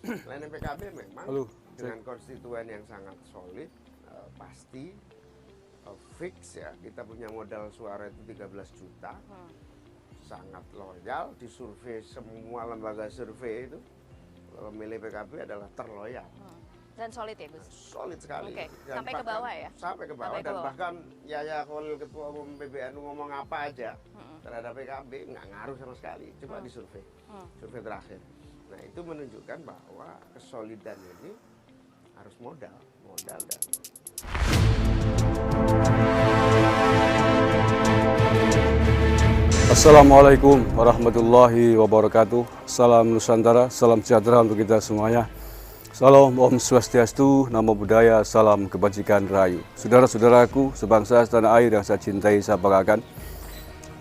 Lainnya PKB memang Halo, dengan konstituen yang sangat solid, pasti fix ya, kita punya modal suara itu 13 juta, sangat loyal, disurvei semua lembaga survei itu, pemilih PKB adalah terloyal. Dan solid ya Gus? Solid sekali. Oke. Dan Sampai ke bawah ya? Sampai ke bawah, Sampai ke dan bawah. bahkan Yaya Khalil Ketua Umum PBNU ngomong apa aja terhadap PKB nggak ngaruh sama sekali. Coba disurvei, survei terakhir. Nah itu menunjukkan bahwa kesolidan ini harus modal dan Assalamualaikum warahmatullahi wabarakatuh. Salam Nusantara, salam sejahtera untuk kita semuanya. Salam Om Swastiastu, Namo Buddhaya, salam kebajikan rahayu. Saudara-saudaraku sebangsa setanah air yang saya cintai, saya banggakan.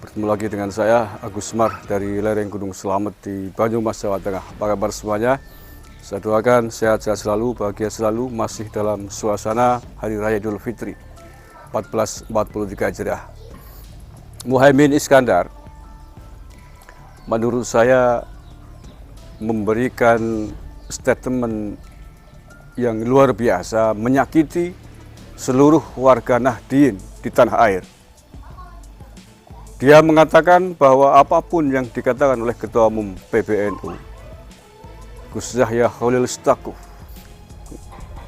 Bertemu lagi dengan saya, Agus Semar dari lereng Gunung Selamet di Banyumas, Jawa Tengah. Apa kabar semuanya? Saya doakan sehat-sehat selalu, bahagia selalu, masih dalam suasana Hari Raya Idul Fitri 1443 Hijriah. Muhaimin Iskandar menurut saya memberikan statement yang luar biasa, menyakiti seluruh warga Nahdien di tanah air. Dia mengatakan bahwa apapun yang dikatakan oleh Ketua Umum PBNU, Gus Yahya Khalil Stakuf,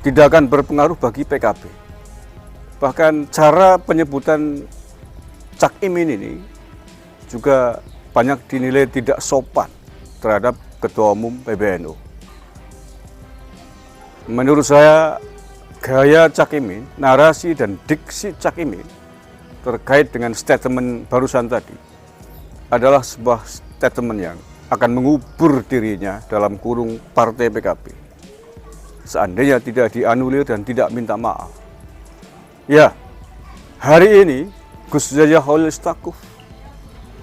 tidak akan berpengaruh bagi PKB. Bahkan cara penyebutan Cak Imin ini juga banyak dinilai tidak sopan terhadap Ketua Umum PBNU. Menurut saya, gaya Cak Imin, narasi dan diksi Cak Imin terkait dengan statement barusan tadi adalah sebuah statement yang akan mengubur dirinya dalam kurung partai PKB. Seandainya tidak dianulir dan tidak minta maaf. Ya, hari ini Gus Yahya Khalil Stakuf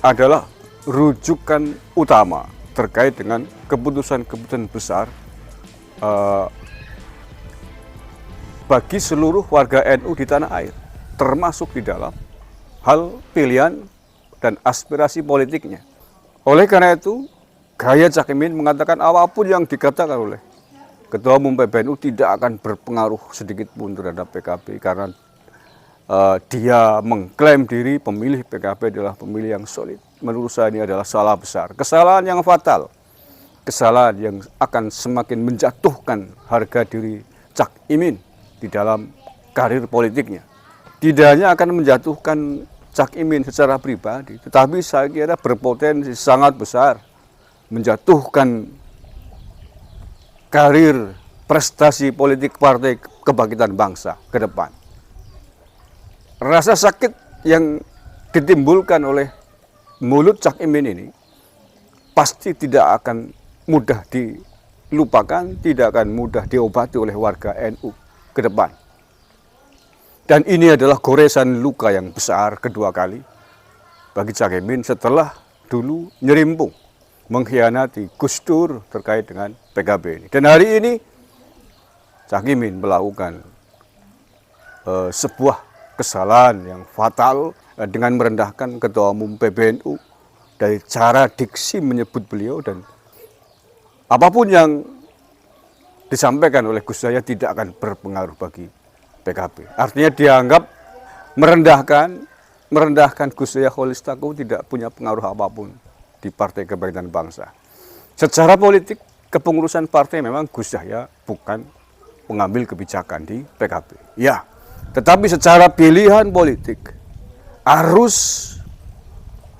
adalah rujukan utama terkait dengan keputusan-keputusan besar bagi seluruh warga NU di tanah air, termasuk di dalam hal pilihan dan aspirasi politiknya. Oleh karena itu, gaya Cak Imin mengatakan apapun yang dikatakan oleh Ketua Umum PBNU tidak akan berpengaruh sedikit pun terhadap PKB karena dia mengklaim diri pemilih PKB adalah pemilih yang solid. Menurut saya ini adalah salah besar, kesalahan yang fatal, kesalahan yang akan semakin menjatuhkan harga diri Cak Imin di dalam karir politiknya. Tidak hanya akan menjatuhkan Cak Imin secara pribadi, tetapi saya kira berpotensi sangat besar menjatuhkan karir prestasi politik Partai Kebangkitan Bangsa ke depan. Rasa sakit yang ditimbulkan oleh mulut Cak Imin ini pasti tidak akan mudah dilupakan, tidak akan mudah diobati oleh warga NU ke depan. Dan ini adalah goresan luka yang besar kedua kali bagi Cak Imin setelah dulu nyerimpung mengkhianati Gus Dur terkait dengan PKB ini. Dan hari ini Cak Imin melakukan sebuah kesalahan yang fatal dengan merendahkan Ketua Umum PBNU dari cara diksi menyebut beliau, dan apapun yang disampaikan oleh Gus Yahya tidak akan berpengaruh bagi PKB. Artinya dianggap merendahkan Gus Yahya Khalil Stakuf tidak punya pengaruh apapun di Partai Kebangkitan Bangsa. Secara politik, kepengurusan partai memang Gus Yahya bukan pengambil kebijakan di PKB. Ya, tetapi secara pilihan politik, arus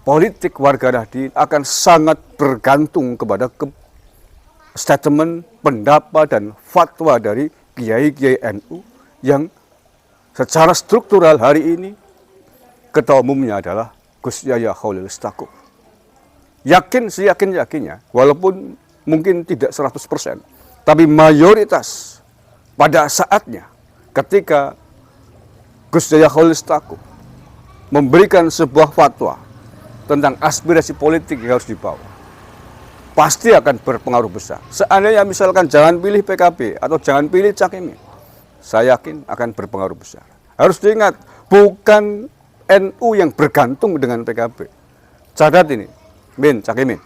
politik warga Nahdien akan sangat bergantung kepada statement, pendapat, dan fatwa dari kiai-kiai NU yang secara struktural hari ini ketua umumnya adalah Gus Yahya Khalil Stakuf. Seyakin-yakinnya, walaupun mungkin tidak 100%, tapi mayoritas pada saatnya ketika Gus Yahya Khalil Stakuf memberikan sebuah fatwa tentang aspirasi politik yang harus dibawa, pasti akan berpengaruh besar. Seandainya misalkan jangan pilih PKB atau jangan pilih Cak Imin, saya yakin akan berpengaruh besar. Harus diingat, bukan NU yang bergantung dengan PKB. Catat ini, Cak Imin.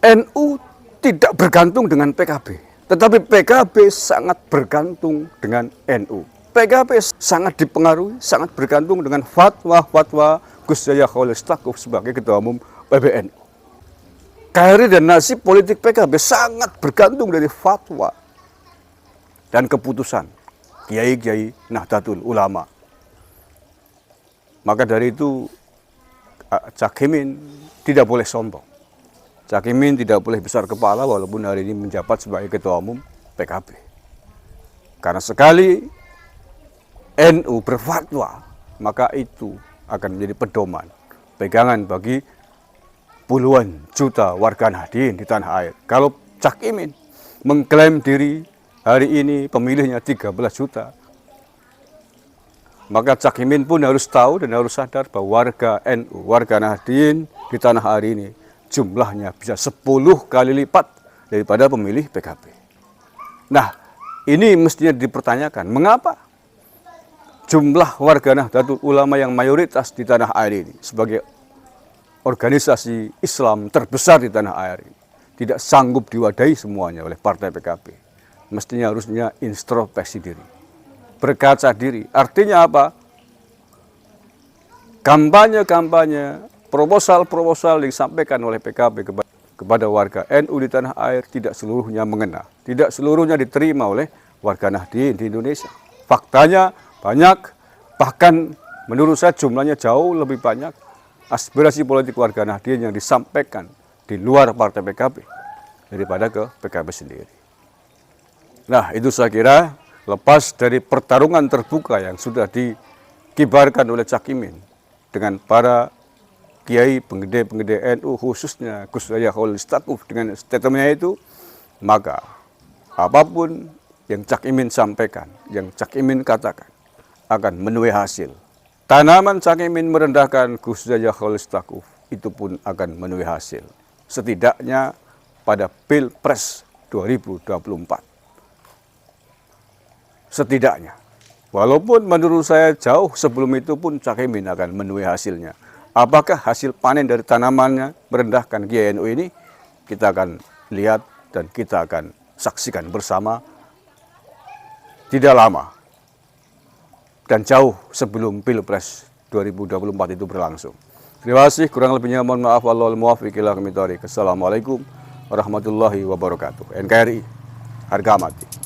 NU tidak bergantung dengan PKB, tetapi PKB sangat bergantung dengan NU. PKB sangat dipengaruhi, sangat bergantung dengan fatwa-fatwa Gus Yahya Khalil Stakuf sebagai Ketua Umum PBNU. Karir dan nasib politik PKB sangat bergantung dari fatwa dan keputusan kiai-kiai Nahdlatul Ulama. Maka dari itu Cak Imin tidak boleh sombong. Cak Imin tidak boleh besar kepala walaupun hari ini menjabat sebagai Ketua Umum PKB. Karena sekali NU berfatwa, maka itu akan menjadi pedoman, pegangan bagi puluhan juta warga Nahdien di tanah air. Kalau Cak Imin mengklaim diri hari ini pemilihnya 13 juta, maka Cak Imin pun harus tahu dan harus sadar bahwa warga NU, warga Nahdien di tanah air ini jumlahnya bisa 10 kali lipat daripada pemilih PKB. Nah, ini mestinya dipertanyakan, mengapa jumlah warga Nahdlatul Ulama yang mayoritas di tanah air ini sebagai organisasi Islam terbesar di tanah air ini tidak sanggup diwadahi semuanya oleh partai PKB. Mestinya harusnya introspeksi diri, berkaca diri. Artinya apa? Kampanye-kampanye, proposal-proposal yang disampaikan oleh PKB kepada warga NU di tanah air tidak seluruhnya mengena, tidak seluruhnya diterima oleh warga Nahdien di Indonesia. Faktanya banyak, bahkan menurut saya jumlahnya jauh lebih banyak aspirasi politik warga Nahdien yang disampaikan di luar partai PKB daripada ke PKB sendiri. Nah, itu saya kira lepas dari pertarungan terbuka yang sudah dikibarkan oleh Cak Imin dengan para kiai penggede-penggede NU khususnya Gus Yahya Khalil Stakuf dengan statementnya itu, maka apapun yang Cak Imin sampaikan, yang Cak Imin katakan akan menuai hasil. Tanaman Cak Imin merendahkan Gus Yahya Khalil Stakuf itu pun akan menuai hasil. Setidaknya pada Pilpres 2024. Setidaknya. Walaupun menurut saya jauh sebelum itu pun Cak Imin akan menuai hasilnya. Apakah hasil panen dari tanamannya merendahkan Kiai NU ini? Kita akan lihat dan kita akan saksikan bersama tidak lama dan jauh sebelum Pilpres 2024 itu berlangsung. Terima kasih, kurang lebihnya mohon maaf. Wallahul muwaffiq ila aqwamit thoriq. Assalamualaikum warahmatullahi wabarakatuh. NKRI harga mati.